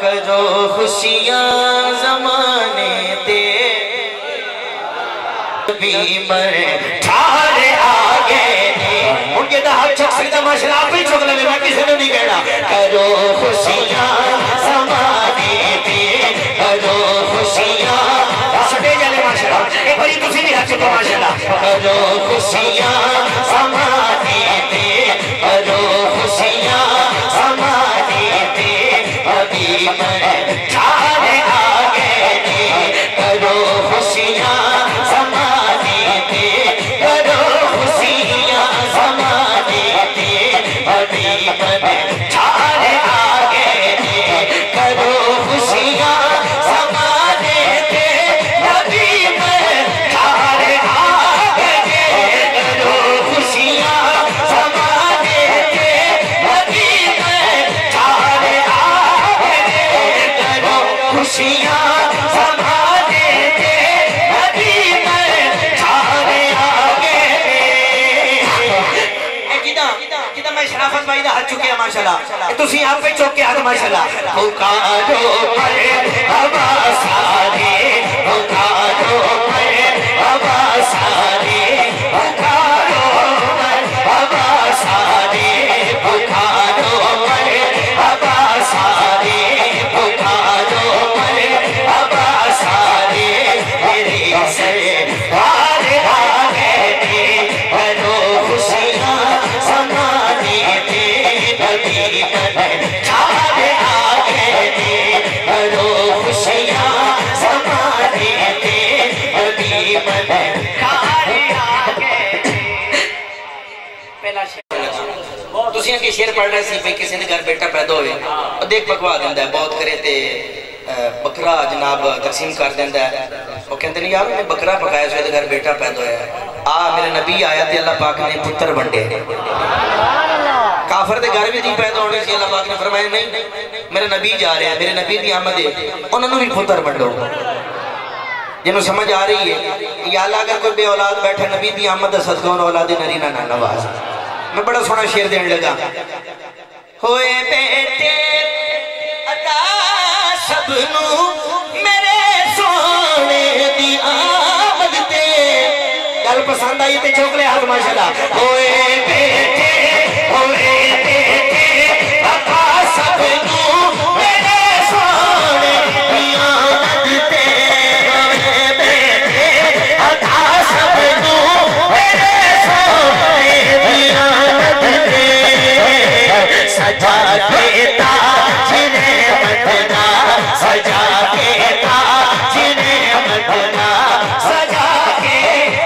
करो खुशियां जमाने दे बीमर ठारे आगे उनके हाथ चुक सकता माशाल्लाह आप ही चुक ले मैं किसी ने नहीं कहना। करो खुशियां जमाने दे करो खुशियां सटे जाले माशाल्लाह एक बारी तुसी भी हाथ चुको माशाल्लाह। करो खुशियां जमाने दे करो खुशियां जमाने दे बीमर ठारे आगे करो खुशियां जमाने दे करो खुशियां जमाने दे बीमर ठारे आगे करो खुशियां जमाने दे बीमर ठारे आगे करो खुशियां जमाने दे बीमर ठारे आगे करो खुशियां जमाने दे बीमर ठारे आगे। जिदा मैं शराफत भाई दा हाथ चुकिया माशाल्लाह तुसी आप पे चौक के हाथ माशाल्लाह। पुकारो पर हवा सारे पुकारो पर हवा सारे पुकारो पर हवा सारे पुकारो पर हवा सारे पुकारो पर हवा सारे मेरे सरकार आ गए करो खुशियां जमाने दे बीमर ठारे आगे करो खुशियां जमाने दे बीमर ठारे आगे। पहला तुसी के शेर पढ़ रहे थे किसी ने घर बेटा पैदा होए और देख पकवा दिंदा है बहुत करे ते बकरा जनाब तकसीम कर दिंदा है। वो कहते नहीं यार मैं बकरा पकाया सो घर बेटा पैदा होया आ मेरे नबी आया ते अल्लाह पाक ने पुत्र वंडे। काफर दे घर भी नहीं पैदा होने से अल्लाह पाक ने फरमाया नहीं मेरे नबी जा रहे हैं मेरे नबी की आमद है उन्होंने भी पुत्र वंडो। जिन्हों समझ आ रही है या अल्लाह अगर कोई बे औलाद बैठे नबी की आमद सदका औलाद नरीना ना नवाज। मैं बड़ा सोहना शेर देने लगा। होए बेटे अता सबनू मेरे सोने दी आमद ते गल पसंद आई ते चोकले हाथ माशाल्लाह। होए बेटे अता सबनू मेरे सोने दी आमद ते होए बेटे अता सबनू मेरे सोने दी आमद ते सजा के ताज ने मदना सजा के ताज ने मदना सजा के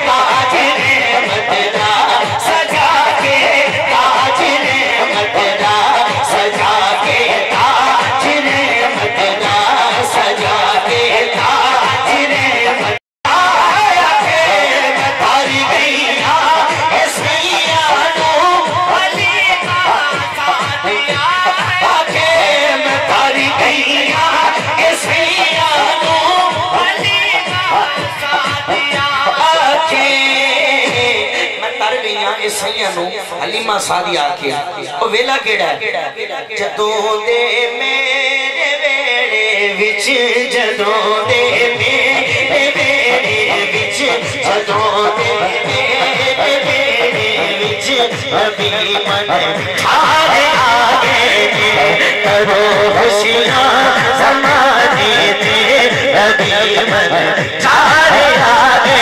ताज ने मदना सजा के ताज ने मदना सजा के ताज ने मदना सजा के ताज ने मदना आया के मैं तारी गईया ऐसिया नो अली का साथिया आके मैं तारी गईया ऐसिया नो अली का साथिया आके मैं तार गईया ऐसिया नो हलीमा सादिया आके ओ वेला केड़ा जदों दे मेरे वेड़े विच जदों दे मेरे वेड़े विच जदों दे मेरे वेड़े विच बीमर ठारे आगे करो खुशियां जमाने दे बीमर ठारे आगे